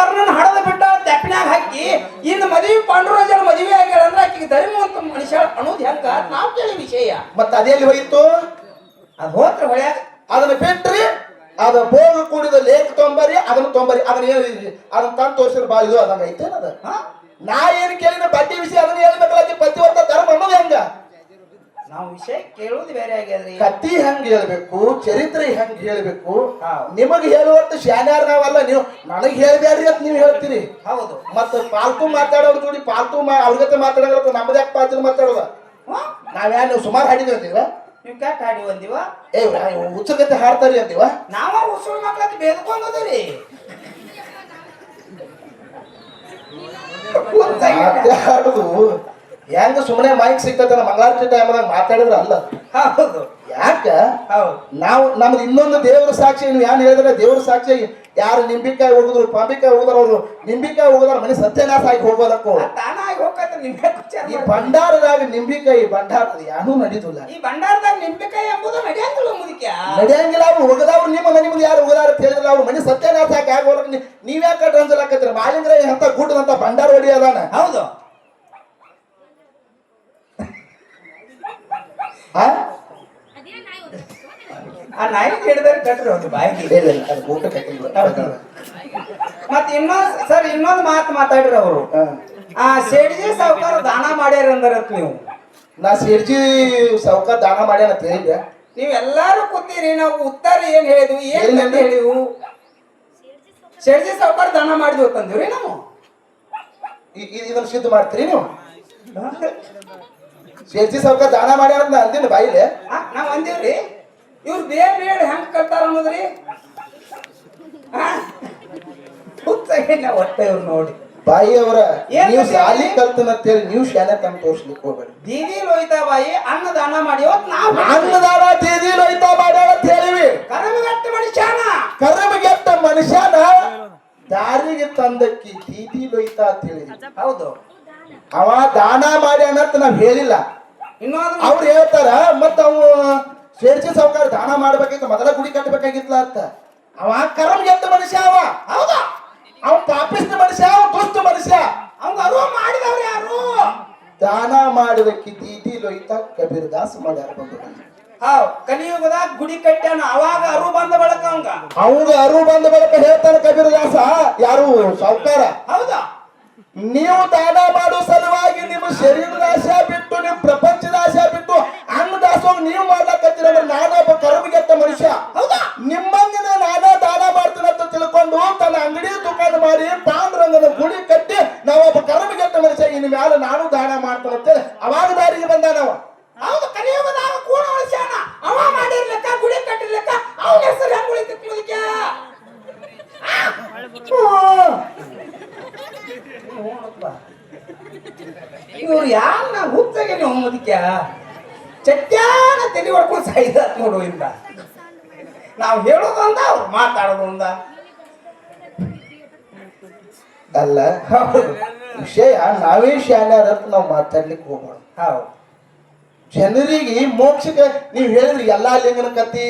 ಕರ್ಣನ್ ಹಡದ ಬಿಟ್ಟ ತೆಪ್ಪನ್ಯಾಗ ಹಾಕಿ ಇನ್ನು ಮದುವೆ ಪಾಂಡುರಾಜನ ಮದುವೆ ಆಗ್ಯಾಳ ಅಂದ್ರೆ ಆಕಿಗೆ ಧರ್ಮವಂತ ಮನುಷ್ಯ ಅನ್ನೋದು ಹೆಂಗ ನಾವ್ ಕೇಳಿ ವಿಷಯ. ಮತ್ತ ಅದೇಲಿ ಹೋಯ್ತು? ಅದ್ ಹೋತ್ರ ಹೊಳ್ಯಾಗ ಅದನ್ನ ಬಿಟ್ರಿ ಅದ ಬೋಗ ಕೂಡಿದ ಲೇಖ ತೊಂಬರಿ ಅದನ್ನ ತೊಂಬರಿ ಅದನ್ನ ಹೇಳಿದ್ರಿ ಅದನ್ನ ತಂದು ತೋರಿಸಿದ್ರೆ ಬಾಳ ಇದು ಅದಂಗ ಐತೇನದ. ನಾ ಏನ್ ಕೇಳಿನ ಬಡ್ಡಿ ವಿಷಯ ಅದನ್ನ ಹೇಳ್ಬೇಕಲ್ಲ ಪತಿವರ್ತ ಧರ್ಮ ಅನ್ನೋದು ಹೆಂಗ? ನಾವು ವಿಷಯ ಕೇಳುವುದು ಬೇರೆ ಆಗ್ಯದ್ರಿ. ಕತ್ತಿ ಹೆಂಗ್ ಹೇಳ್ಬೇಕು, ಚರಿತ್ರೆ ಹೆಂಗ್ ಹೇಳ್ಬೇಕು, ನಿಮಗ್ ಹೇಳುವಷ್ಟು ಶಾನ್ಯಾರ ನಾವಲ್ಲ. ನೀವು ನನಗ್ ಹೇಳ್ಬೇಡ್ರಿ ಅಂತ ನೀವು ಹೇಳ್ತೀರಿ. ಹೌದು. ಮತ್ತ ಪಾಲ್ತು ಮಾತಾಡೋರು ಜೋಡಿ ಪಾಲ್ತು ಅವ್ರ ಜೊತೆ ಮಾತಾಡೋದು ನಮ್ದು ಯಾಕೆ ಪಾಲ್ತು ಮಾತಾಡೋದ? ನಾವ್ಯಾರು ಸುಮಾರು ಹಾಡಿದ್ವಿ ಅಂತೀವ? ನೀವು ಕ್ಯಾಟ್ ಹಾಡಿ ಬಂದಿವ? ಹುಚ್ಚಗತೆ ಹಾಡ್ತಾರಿ ಅಂತೀವ? ನಾವ ಉಸುಳು ಮಕ್ಳಕ್ಕೆ ಬೇದ್ಕೊಂಡದ್ರಿ. ಹಾಡುದು ಹೆಂಗ ಸುಮ್ಮನೆ ಮೈಕ್ ಸಿಗ್ತದ ಮಂಗಳಾರತಿ ಟೈಮ್ದಾಗ ಮಾತಾಡಿದ್ರ ಅಲ್ಲ. ಹೌದು. ಯಾಕ ಹೌದು. ನಾವು ನಮ್ದು ಇನ್ನೊಂದು ದೇವ್ರ ಸಾಕ್ಷಿ. ನೀವು ಏನ್ ಹೇಳಿದ್ರೆ ದೇವ್ರ ಸಾಕ್ಷಿ ಯಾರು ನಿಂಬಿಕಾಯಿ ಹೋಗುದ್ರು ಪಾಂಬಿಕಾಯಿ ಹೋಗುದ್ರ ಅವ್ರು ನಿಂಬಿಕಾಯಿ ಹೋಗುದ್ರ ಮನೆ ಸತ್ಯನಾಶ ಆಗಿ ಹೋಗೋದಕ್ಕೂ ಈ ಭಂಡಾರದಾಗ ನಿಂಬಿಕಾಯಿ ಭಂಡಾರ ಯಾರು ನಡೀತಿಲ್ಲ. ಈ ಭಂಡಾರದಾಗ ನಿಂಬಿಕಾಯಿ ಎಂಬುದು ನಡೆಯಂಗಿಲ್ಲ ಮುದುಕ್ಯಾ ನಡೆಯಂಗಿಲ್ಲ. ಅವ್ರು ಹೋಗದವ್ರು ನಿಮ್ಮ ಮನೆ ಮುಂದೆ ಯಾರು ಹೋಗದಾರ ಅಂತ ಹೇಳಿದ್ರೆ ಅವ್ರ ಮನೆ ಸತ್ಯನಾಶ ಆಗಿ ಆಗೋಲಕ್ ನೀವ್ಯಾಕ ಅನ್ಸಲಾಕತ್ತೀರ? ಮಾಲಿಂಗ್ರ ಅಂತ ಗುಡ್ಡದಂತ ಭಂಡಾರ ಹೊಡಿ ಅದಾನ. ಹೌದು. ಆ ನಾಯಿ ಹಿಡಿದ್ರೆ ಕಟ್ರಿ ಒಂದು ಬಾಯಿಗೆ. ಮತ್ತೆ ಇನ್ನೊಂದು ಮಾತು ಮಾತಾಡ್ರಿ ಅವರು. ಆ ಸೇಡ್ಜಿ ಸಾವುಕಾರ ದಾನ ಮಾಡ್ಯಾರ ಅಂದ್ರತ್ ನೀವು. ನಾ ಸೇಡ್ಜಿ ಸಾವುಕಾರ ದಾನ ಮಾಡ್ಯಾನ ಅಂತ ಹೇಳಿದ್ದೆ. ನೀವ್ ಎಲ್ಲಾರು ಕೂತೀರಿ. ನಾವು ಉತ್ತರ ಏನ್ ಹೇಳಿದ್ವು ಏನ್ ಹೇಳಿವು? ಸೇಡ್ಜಿ ಸಾವುಕಾರ ದಾನ ಮಾಡಿದ್ವು ಅಂತಂದಿವ್ರಿ ನಾವು. ಇದನ್ನ ಸಿದ್ಧ ಮಾಡ್ತೀರಿ ನೀವು? ಸೇಡ್ಜಿ ಸಾವುಕಾರ ದಾನ ಮಾಡ್ಯಾರ ಅಂದಿನ ಬಾಯಿಲೆ ನಾವ್ ಅಂದಿವ್ರಿ. ಇವ್ರು ಬೇರೆ ಹೆಂಗ್ ಕಲ್ತಾರ ಅನ್ನೋದ್ರಿ. ಒಟ್ಟೆ ಇವ್ರು ನೋಡಿ ಬಾಯಿ ಅವರ ನೀವು ಶಾಲಿ ಕಲ್ತನಂತೇಳಿ ನೀವು ಶಾಲೆ ತಂದು ತೋರ್ಸ್ಲಿಕ್ಕೆ ಹೋಗ್ಬೇಡಿ. ದೀದಿ ಲೋಯ್ತಾ ಬಾಯಿ ಅನ್ನದಾನ ಮಾಡಿ ಅನ್ನದಾನ ದೀದಿ ಲೋಯ್ತಾ ಮಾಡ್ಯಾಳ ಅಂತ ಹೇಳಿವಿ. ಕರಮಗೆಟ್ಟ ಮನುಷ್ಯನ ಕರಮಗೆಟ್ಟ ಮನುಷ್ಯನ ದಾರಿಗೆ ತಂದಕ್ಕಿ ದೀದಿ ಲೋಯ್ತಾ ಅಂತ ಹೇಳಿದ್ವಿ. ಹೌದು. ಅವ ದಾನ ಮಾಡ್ಯಾನ ಅಂತ ನಾವ್ ಹೇಳಿಲ್ಲ. ಇನ್ನೊಂದು ಅವ್ರು ಹೇಳ್ತಾರ ಮತ್ತ ಅವ ಸೇಡ್ಜಿ ಸಾವುಕಾರ ದಾನ ಮಾಡ್ಬೇಕಾಗಿತ್ತು, ಮೊದಲ ಗುಡಿ ಕಟ್ಟಬೇಕಾಗಿತ್ತಲ್ಲ ಅಂತ. ಅವ ಕರಮಗೆಟ್ಟ ಮನುಷ್ಯ. ಹೌದಾ? ಅವ ಪಾಪಿಷ್ಟ ಮನುಷ್ಯ, ಅವ ದುಷ್ಟ ಮನುಷ್ಯ. ಅವಂಗ ಅರಿವು ಮಾಡಿದವ್ರು ಯಾರು? ದಾನ ಮಾಡಿದಕ್ಕೆ ದೀದಿ ಲೋಯ್ತಾ ಕಬೀರ್ ದಾಸ್ ಮಾಡ್ಯಾರ ಬಂದ. ಕಲಿಯುಗದಾಗ ಗುಡಿ ಕಟ್ಟ್ಯಾನ. ಅವಾಗ ಅರು ಬಂದ ಬಳಕ ಅವಂಗ ಅರು ಬಂದ ಬಳಕ ಹೇಳ್ತಾನ ಕಬೀರ್ ದಾಸ. ಯಾರು ಸಾವುಕಾರ? ಹೌದಾ? ನೀವು ದಾನ ಮಾಡೋ ಸಲುವಾಗಿ ನಿಮ್ಮ ಶರೀರದ ಆಶೆ ಬಿಟ್ಟು ನಿಮ್ಮ ಪ್ರಪಂಚದ ಆಶೆ ಬಿಟ್ಟು ಅನ್ನದಾಸೋಗ ನೀವು ಮಾಡ್ಲಕತ್ತೀರ ಅಂದ್ರೆ ನಾನೊಬ್ಬ ಕರ್ಮಗೆಟ್ಟ ಮನುಷ್ಯ. ಹೌದಾ? ನಿಮ್ಮಂಗಿನ ನಾನಾ ದಾನ ಮಾಡ್ತೀನಿ ಅಂತ ತಿಳ್ಕೊಂಡು ತನ್ನ ಅಂಗಡಿ ದುಕಾನ್ ಮಾಡಿ ಪಾಂಡುರಂಗನ ಗುಡಿ ಕಟ್ಟಿ ನಾವೊಬ್ಬ ಕರ್ಮಗೆಟ್ಟ ಮನುಷ್ಯ ಇನ್ ಮ್ಯಾಲ ನಾನು ದಾನ ಮಾಡ್ತಾನಂತೇಳಿ ಅವಾಗ ದಾರಿಗೆ ಬಂದ ನಾವ. ಹೌದು. ಕಲಿಯುಗದಾಗ ಕೂಡ ಮನುಷ್ಯನ ಅವ ಮಾಡಿರ್ಲಿಕ್ಕ ಗುಡಿ ಕಟ್ಟಿರ್ಲಿಕ್ಕ ಅವನ ಹೆಸರು ಹೆಂಗ್ ಉಳಿತಿತ್ತು ಮುದುಕ? ಇವ್ರು ಯಾರ ಹುಚ್ಚಾಗೆ ನೀವು ಮುದುಕ್ಯ ಚಟ್ಯಾನ ತಲೆ ಹೊಡ್ಕೊಂಡು ಸಾಯ್ದ ನೋಡು. ಇಂದ ನಾವು ಹೇಳೋದೊಂದ ಅವ್ರು ಮಾತಾಡೋದೊಂದ ಅಲ್ಲ. ವಿಷಯ ನಾವೇ ಶಾನ್ಯಾರ ನಾವು ಮಾತಾಡ್ಲಿಕ್ಕೆ ಹೋಗ್ಬಾರ್ದು. ಹೌದು. ಜನರಿಗೆ ಮೋಕ್ಷಕ್ಕೆ ನೀವು ಹೇಳಿದ್ರಿ ಎಲ್ಲಾ ಲಿಂಗನ ಕತ್ತಿ,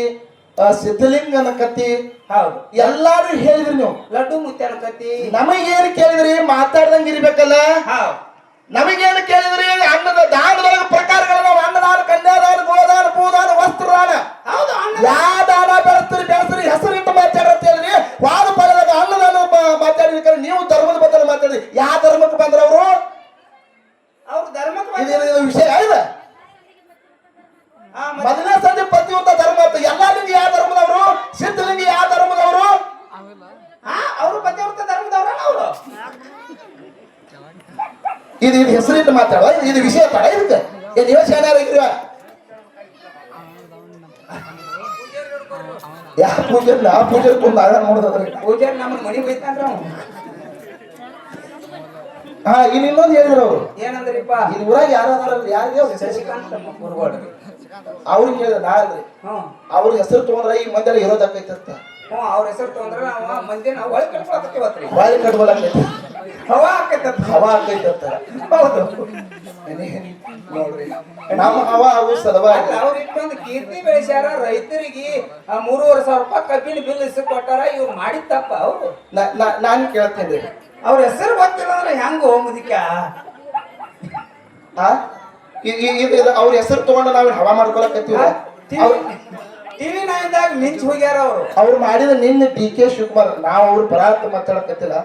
ಸಿದ್ಧಲಿಂಗನ ಕತ್ತಿ, ಹೌದು ಎಲ್ಲಾರು ಹೇಳಿದ್ರಿ ನೀವು. ಲಡ್ಡು ಮುತ್ಯಾನ ಕತ್ತಿ ನಮಗೇನು ಕೇಳಿದ್ರಿ? ಮಾತಾಡ್ದಂಗ ಇರ್ಬೇಕಲ್ಲ. ನಮಗೇನು ಕೇಳಿದ್ರಿ? ಅನ್ನದ ದಾನದೊಳಗ ಪ್ರಕಾರಗಳ ನಾವು ಅನ್ನದಾನ, ಕನ್ಯಾದಾನ, ಗೋದಾನ, ಭೂದಾನ, ವಸ್ತ್ರದಾನ. ಹೌದು. ಯಾವ ದಾನ ಬೆಳೆಸ್ತೀರಿ ಬೆಳೆಸ್ರಿ ಹೆಸರಿಟ್ಟು ಮಾತಾಡಂತ ಹೇಳಿದ್ರಿ. ವಾದ ಪಡೆದಾಗ ಅನ್ನದಾನ ಮಾತಾಡಿದ್ರೆ ನೀವು ಧರ್ಮದ ಬದಲು ಮಾತಾಡಿ. ಯಾವ ಧರ್ಮಕ್ಕೆ ಬಂದ್ರ ಅವರು? ಅವ್ರ ಧರ್ಮಕ್ಕೆ ವಿಷಯ ಇದೆ. ಮೊದಲನೇ ಸಂಧಿ ಪತಿವಂತ ಧರ್ಮ ಅಂತ. ಎಲ್ಲಾ ಲಿಂಗ ಯಾವ ಧರ್ಮದವರು? ಸಿದ್ಧಲಿಂಗ ಯಾವ ಧರ್ಮದವರು? ಅವರು ಪತಿವ್ರತ ಧರ್ಮದವ್ರ ಅವರು. ಇದು ಹೆಸರಿಟ್ಟು ಮಾತಾಡ. ಇದು ವಿಷಯ ತಡ. ಇದಕ್ಕೆ ನೀವೇ ಶಾನ್ಯಾರ ಇದ್ರಿ. ಯಾವ ಪೂಜೆ ಆ ಪೂಜೆ ಕುಂದ ಆಗ ನೋಡಿದ್ರೆ ಪೂಜೆ ನಮ್ಮ ಮನೆ ಬೈತಾನ್ರ. ಇಲ್ಲಿ ಇನ್ನೊಂದು ಹೇಳಿದ್ರು ಅವರು. ಏನಂದ್ರಿಪ್ಪ? ಇಲ್ಲಿ ಊರಾಗ ಯಾರಾದ್ರೂ ಯಾರಿಗೆ ಶಶಿಕಾಂತ್ ಗುರುಗಳು ಅವ್ರಿಗೆ ಹೇಳಿದ ನಾ ಅಲ್ರಿ. ಅವ್ರ ಹೆಸರು ತಗೊಂಡ್ರೆ ಈ ಮಂದಿ ಇರೋದಾಕೈತಂತ. ಅವ್ರ ಹೆಸರು ತಗೊಂಡ್ರೆ ನಾವು ಮಂದಿ ನಾವು ಒಳಗೆ ಕಟ್ಕೊಳಕತ್ತೀವತ್ರಿ. ಒಳಗೆ ಕಟ್ಕೊಳಕೈತಿ. ಹವಾ ಆಕೈತ. ಹವಾ ಆಕೈತಂತ. ಹೌದು. ನೋಡ್ರಿ ನಮ್ಮ ಹವಾ ಆಗೋ ಸಲುವಾಗಿ ಅವ್ರ ಇಟ್ಟೊಂದು ಕೀರ್ತಿ ಬೆಳೆಸ್ಯಾರ ರೈತರಿಗೆ 3,500 ರೂಪಾಯಿ ಕಬ್ಬಿನ ಬಿಲ್ ಇಸ್ ಕೊಟ್ಟಾರ ಇವ್ರು ಮಾಡಿದ ತಪ್ಪ ಅವ್ರು. ನಾನು ಕೇಳ್ತೇನೆ ಅವ್ರ ಹೆಸರು ಗೊತ್ತಿಲ್ಲ ಅಂದ್ರೆ ಹೆಂಗ ಹೋಗುದಿಕ್ಕ ಅವ್ರ ಹೆಸರು ತಗೊಂಡು ನಾವ್ ಹವಾ ಮಾಡ್ಕೊಳಕತ್ತೀವಿ. ಟಿವಿ ನೈನ್ದಾಗ ಮಿಂಚ್ ಹೋಗ್ಯಾರ ಅವ್ರು ಮಾಡಿದ ನಿನ್ನೆ DK ಶಿವಕುಮಾರ್ ನಾವು ಅವ್ರ ಪರಾತ್ ಮಾತಾಡಕತ್ತಿಲ್ಲ.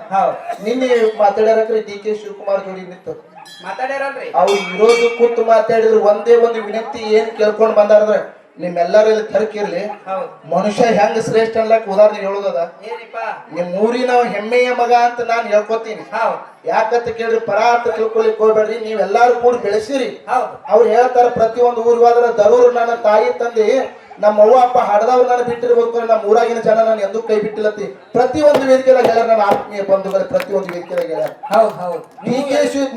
ನಿನ್ನೆ ಮಾತಾಡ್ಯಾರಕ್ರಿ DK ಶಿವಕುಮಾರ್ ಜೋಡಿ ನಿಂತು ಮಾತಾಡ್ಯಾರಲ್ರಿ. ಅವ್ರು ಇರೋದು ಕೂತು ಮಾತಾಡಿದ್ರು. ಒಂದೇ ಒಂದು ವಿನಂತಿ ಏನ್ ಕೇಳ್ಕೊಂಡ್ ಬಂದಾರ ನಿಮ್ಮೆಲ್ಲರೂ ಇಲ್ಲಿ ತರಕಿರ್ಲಿ. ಮನುಷ್ಯ ಹೆಂಗ ಶ್ರೇಷ್ಠ ಅನ್ಲಕ್ ಉದಾಹರಣೆ ಹೇಳುದದ ನಿಮ್ ಊರಿನ ಹೆಮ್ಮೆಯ ಮಗ ಅಂತ ನಾನು ಹೇಳ್ಕೊತೀನಿ. ಯಾಕಂತ ಕೇಳ್ರಿ ಪರಾತ್ ತಿಳ್ಕೊಳಿಕ್ ಹೋಗ್ಬೇಡ್ರಿ. ನೀವೆಲ್ಲಾರು ಕೂಡ ಬೆಳೆಸಿರಿ. ಅವ್ರು ಹೇಳ್ತಾರ ಪ್ರತಿಯೊಂದು ಊರಿಗಾದ್ರ ದರೂರು ನನ್ನ ತಾಯಿ ತಂದೆ ನಮ್ಮ ಅವ್ವ ಅಪ್ಪ ಹಡದವ್ರು ನಾನು ಬಿಟ್ಟಿರ್ಬೇಕು. ನಮ್ಮ ಊರಾಗಿನ ಜನ ನಾನು ಎಂದೂ ಕೈ ಬಿಟ್ಟಿಲ್ಲತ್ತಿ ಪ್ರತಿಯೊಂದು ವೇದಿಕೆದಾಗ ಹೇಳ್ಯಾರ. ನನ್ನ ಆತ್ಮೀಯ ಬಂಧುಗಳು ಪ್ರತಿಯೊಂದು ವೇದಿಕೆದಾಗ ಹೇಳ್ಯಾರ. DK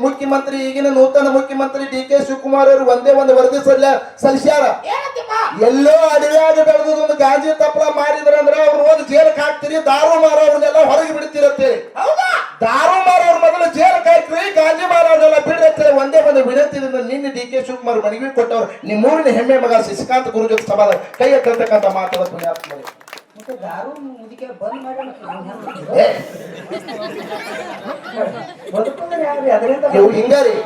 ಮುಖ್ಯಮಂತ್ರಿ ಈಗಿನ ನೂತನ ಮುಖ್ಯಮಂತ್ರಿ DK ಶಿವಕುಮಾರ್ ಅವರು ಒಂದೇ ಒಂದು ವರದಿ ಸಲ್ಲಿಸ್ಯಾರ. ಎಲ್ಲೋ ಅಡವ್ಯಾಗ ಬೆಳೆದ ಒಂದು ಗಾಂಜಿ ತಪ್ಪಲ ಮಾರಿದ್ರ ಅಂದ್ರೆ ಅವ್ರು ಹೋಗಿ ಜೇಲಕ್ಕೆ ಹಾಕ್ತಿರಿ. ದಾರು ಮಾರೋರ್ನೆಲ್ಲ ಹೊರಗೆ ಬಿಡ್ತಿರತ್ತೇಳಿ. ದಾರು ಮಾರೋರ್ ಮೊದಲು ಜೇಲಕ್ಕೆ ಹಾಕ್ರಿ, ಗಾಂಜಿ ಮಾರೋರ್ನೆಲ್ಲ ಬಿಡ್ರತ್ತೇಳಿ ಒಂದೇ ಒಂದು ವಿನಂತಿಯಿಂದ ನಿನ್ನೆ DK ಶಿವಕುಮಾರ್ ಮನವಿ ಕೊಟ್ಟವ್ರು. ನಿಮ್ಮೂರಿನ ಹೆಮ್ಮೆ ಮಗ ಶಶಿಕಾಂತ್ ಗುರುಜಿ ಸಭಾದ ಕೈ ಎತ್ತಂತಕ್ಕಂಥ ಮಾತಾಡೋದು ಪುಣ್ಯಾತ್ಮ. ಇವು ಹಿಂಗಾರಿ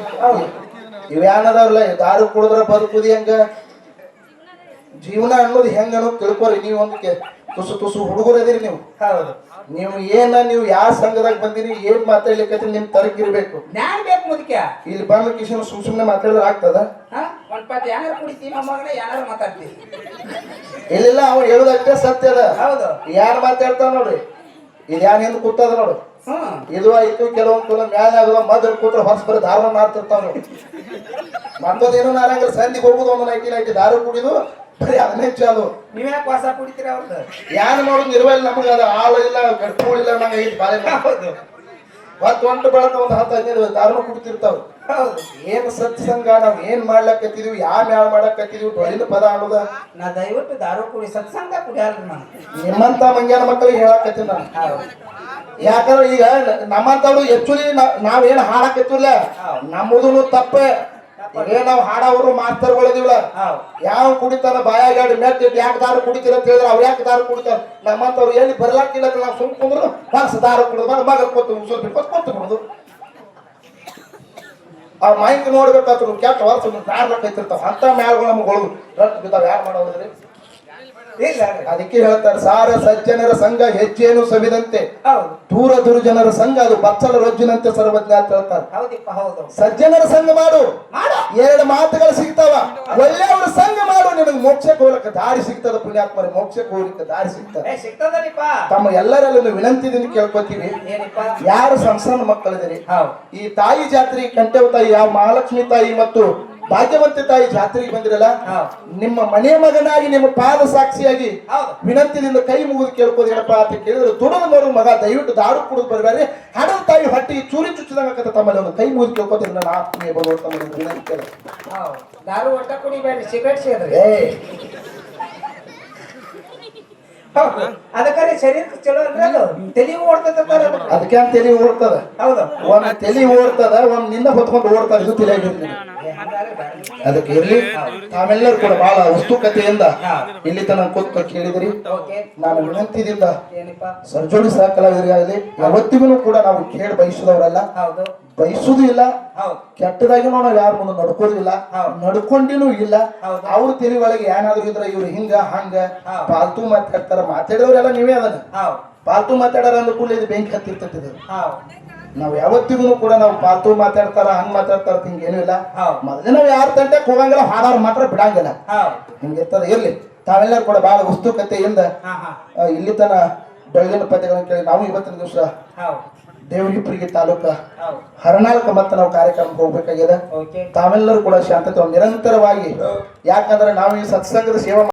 ಇವ್ಯಾನದವ್ರಲ್ಲ ದಾರು ಕುಡಿದ್ರ ಬದುಕುದಿ ಹೆಂಗ ಜೀವನ ಅನ್ನೋದು ಹೆಂಗ ಅನ್ನೋದು ತಿಳ್ಕೊರಿ. ನೀವು ಒಂದು ತುಸು ತುಸು ಹುಡುಗರು ಅದಿರಿ ನೀವು. ನೀವು ಯಾವ ಸಂಘದಾಗ ಬಂದಿರಿ ಏನ್ ಮಾತಾಡ್ಲಿಕ್ಕೆ ನಿಮ್ ತರಕಿರ್ಬೇಕು. ಇಲ್ಲಿ ಬಂದ ಕಿಶನ್ ಸುಮ್ನೆ ಮಾತಾಡಿದ್ರೆ ಆಗ್ತದ? ಇಲ್ಲ ಅವ ಹೇಳುದಷ್ಟೇ ಸತ್ಯ ಅದ. ಯಾರು ಮಾತಾಡ್ತಾವ ನೋಡ್ರಿ. ಇದು ಯಾನ್ ಹಿಂದ್ ಕೂತದ ನೋಡು. ಇದು ಆಯ್ತು ಕೆಲವೊಂದು ಮ್ಯಾಲ ಆಗುವ ಮೊದಲು ಕೂತ್ರ ಹೊಸ ಬರೀ ದಾರು ಮಾಡ್ತಿರ್ತಾವ ನೋಡಿ. ಮತ್ತೊಂದೇನು ನಾರಂಗ ಸಂದಿಗೆ ಹೋಗುದು ಒಂದು ನೈಟಿ ದಾರು ಕುಡಿದು ಬರೀ ಅದನ್ನೇ ಚಾಲು. ನೀವ್ಯಾಕೆ ವಾಸ ಕುಡಿತೀರ ಅವ್ರದ್ದು? ಯಾನ್ ಮಾಡೋದು ನಿರ್ವಹಣೆ ನಮಗೆ ಅದು ಹಾಲು ಇಲ್ಲ ಗಡ್ಪೂಳಿಲ್ಲ ನಂಗೆ ಐದು ಬಾಳೆ ಒಂಟು ಬೆಳಕ ಒಂದು 10-15 ದಾರು ಕುಡಿತಿರ್ತಾವ. ಏನ್ ಸತ್ಸಂಗ ನಾವ್ ಏನ್ ಮಾಡ್ಲಕತ್ತಿದೀವಿ ಯಾವ ಮಾಡಕತ್ತಿದೀವಿ ಡೊಳ್ಳಿನ ಪದ ಅನ್ನೋದ. ನಾ ದಯವಿಟ್ಟು ದಾರು ಕುಡಿ ಸತ್ಸಂಗ ಕುಡಿಯಲ್ರಿ ನಾನು. ನಿಮ್ಮಂತ ಮಂಗ್ಯಾನ ಮಕ್ಕಳಿಗೆ ಹೇಳಕತ್ತೀನಿ ನಾನು. ಯಾಕಂದ್ರೆ ಈಗ ನಮ್ಮಂತವ್ರು ಆಕ್ಚುಲಿ ನಾವೇನ್ ಹಾಡಕತ್ತಿಲ್ಲ ನಮ್ಮದೂ ತಪ್ಪೆ. ಈಗ ನಾವ್ ಹಾಡವ್ರು ಮಾಸ್ತರ್ಗಳಿದಿವಲ್ಲ ಯಾವ ಕುಡಿತಾನ ಬಾಯಾಗಾಡಿ ಮೆಟ್ಟಿ ಯಾಕೆ ದಾರು ಕುಡಿತೀರ ಅಂತ ಹೇಳಿದ್ರೆ ಅವ್ರು ಯಾಕೆ ದಾರು ಕುಡಿತಾರ. ನಮ್ಮಂತವ್ರು ಎಲ್ಲಿ ಬರ್ಲಾಕಿಲ್ಲ ನಾವು ಸುಮ್ ಕುಂದ್ರು ಮನಸ್ಸು ದಾರು ಕುಡಿದ ಮಗ ಕೂತು ಉಸಲ್ ಬಿಟ್ಕೊತ್ ಕೂತು ಬಿಡುದು. ಆ ಮೈಕ್ ನೋಡ್ಬೇಕಾದ್ರು ಕೆಟ್ಟ ವರ್ಷ ನಾಡ್ಲಕ್ಕೈತಿರ್ತಾವ ಅಂತ ಮ್ಯಾಲ್ಗಳು ನಮ್ಗೆ ಹೊಳದು ರಟ್ ಬಿದ್ದಾವ. ಯಾರು ಮಾಡೋದ್ರಿ? ಅದಕ್ಕೆ ಹೇಳ್ತಾರೆ ಸಾರ ಸಜ್ಜನರ ಸಂಘ ಹೆಜ್ಜೇನು ಸವಿದಂತೆ ದೂರ ದುರ್ಜನರ ಸಂಘ ಅದು ಬಚ್ಚಲ ರೊಜ್ಜಿನಂತೆ ಸರ್ವಜ್ಞ ಅಂತ ಹೇಳ್ತಾರೆ. ಸಜ್ಜನರ ಸಂಘ ಮಾಡು, 2 ಮಾತುಗಳು ಸಿಗ್ತಾವ. ಒಳ್ಳೆಯವ್ರ ಸಂಘ ಮಾಡು, ನಿನಗೆ ಮೋಕ್ಷಕ್ಕೆ ಹೋಗ್ಲಿಕ್ಕೆ ದಾರಿ ಸಿಗ್ತದ. ಪುಣ್ಯಾತ್ಮರಿ ಮೋಕ್ಷಕ್ಕೆ ಹೋಗ್ಲಿಕ್ಕೆ ದಾರಿ ಸಿಗ್ತದೆ. ತಮ್ಮ ಎಲ್ಲರಲ್ಲೂ ವಿನಂತಿದಿಂದ ಕೇಳ್ಕೊತೀವಿ. ಯಾರು ಸಂಸಾರ ಮಕ್ಕಳಿದಿರಿ ಈ ತಾಯಿ ಜಾತ್ರೆ ಕಂಠೇವ ತಾಯಿ ಯಾವ ಮಹಾಲಕ್ಷ್ಮಿ ತಾಯಿ ಮತ್ತು ಭಾಗ್ಯವಂತಿ ತಾಯಿ ಜಾತ್ರೆಗೆ ಬಂದಿರಲ್ಲ ನಿಮ್ಮ ಮನೆ ಮಗನಾಗಿ ನಿಮ್ಮ ಪಾದ ಸಾಕ್ಷಿಯಾಗಿ ವಿನಂತಿಯಿಂದ ಕೈ ಮುಗಿದು ಕೇಳ್ಕೋದು ಏನಪ್ಪ ಅಂತ ಕೇಳಿದ್ರೆ ದುಡದ ಮರು ಮಗ ದಯವಿಟ್ಟು ದಾರು ಕುಡಿದು ಬರ್ಬೇಡಿ. ಹಡದ ತಾಯಿ ಹೊಟ್ಟಿ ಚೂರಿ ಚುಚ್ಚಿದಂಗ ತಮ್ಮಲ್ಲಿ ಒಂದು ಕೈ ಮುಗಿದು ಕೇಳ್ಕೋತೀರಿ. ನನ್ನ ಆತ್ಮೀಯ ಬರುವ ತಮ್ಮ ವಿನಂತಿ ದಾರು ಒಟ್ಟ ಕುಡಿಬೇಡಿ, ಸಿಗರೇಟ್ ಸೇದ್ರಿ. ಅದಕ್ಕೆ ಶರೀರ ಚಲೋ ತಲೆ ಓಡ್ತದ. ಅದಕ್ಕೆ ತಲೆ ಓಡ್ತದ. ಹೌದು, ಒಂದ್ ತಲೆ ಓಡ್ತದ, ಒಂದ್ ನಿನ್ನ ಹೊತ್ಕೊಂಡು ಓಡ್ತದ. ಇದು ತಿಳಿಯಾಗಿರ್ತೀನಿ. ಅದಕ್ಕೆ ಇರ್ಲಿ ತಾವೆಲ್ಲರೂ ಕೂಡ ಬಹಳ ಉಸ್ತುಕತೆಯಿಂದ ಇಲ್ಲಿ ತನಕ ಕೂತ್ಕೊ ಕೇಳಿದ್ರಿ. ನಾನು ವಿನಂತಿದಿಂದ ಸರ್ಜೋಡಿ ಸಹ ಕಲಾವಿದರಿಗಾಗಲಿ ಯಾವತ್ತಿಗೂ ಕೂಡ ನಾವು ಕೇಳಿ ಬಯಸಿದವರಲ್ಲ, ಬಯಸುದು ಇಲ್ಲ. ಕೆಟ್ಟದಾಗಿ ನಾವು ಯಾರ ಮುಂದೆ ನಡ್ಕೋದಿಲ್ಲ, ನಡ್ಕೊಂಡಿನೂ ಇಲ್ಲ. ಅವ್ರ ತಲೆ ಒಳಗೆ ಏನಾದ್ರು ಇದ್ರ ಇವ್ರು ಹಿಂಗ ಹಂಗ ಪಾಲ್ತು ಮಾತಾಡ್ತಾರ. ಮಾತಾಡಿದವ್ರೆಲ್ಲ ನೀವೇ ಅದನ್ನ ಪಾಲ್ತು ಮಾತಾಡಾರ ಅಂದ ಕೂಡ ಇದು ಬೆಂಕಿ ಹತ್ತಿರ್ತದೆ. ನಾವ್ ಯಾವತ್ತಿಗೂ ಕೂಡ ನಾವು ಪಾಲ್ತು ಮಾತಾಡ್ತಾರ ಹಂಗ ಮಾತಾಡ್ತಾರ ಹಿಂಗೇನು ಇಲ್ಲ. ಮೊದಲೇ ನಾವ್ ಯಾರ ತಂಟೆಗೆ ಹೋಗಂಗಿಲ್ಲ, ಹಾಡಾರ ಮಾತ್ರ ಬಿಡಂಗಿಲ್ಲ. ಹಿಂಗಿರ್ತದ. ಇರ್ಲಿ ತಾವೆಲ್ಲರೂ ಕೂಡ ಬಹಳ ಉಸ್ತುಕತೆಯಿಂದ ಇಲ್ಲಿ ತನ ಬೆಳಗಿನ ಪದ್ಯಗಳನ್ನು ಕೇಳಿ ನಾವು ಇವತ್ತಿನ ದಿವಸ ದೇವರಿಪ್ಪರಿಗೆ ತಾಲೂಕ ಹರನಾಳಕ ಮತ್ತೆ ನಾವು ಕಾರ್ಯಕ್ರಮಕ್ಕೆ ಹೋಗ್ಬೇಕಾಗಿದೆ. ತಾವೆಲ್ಲರೂ ಕೂಡ ಶಾಂತತೆ ನಿರಂತರವಾಗಿ, ಯಾಕಂದ್ರೆ ನಾವು ಈ ಸತ್ಸಂಗದ ಸೇವಾ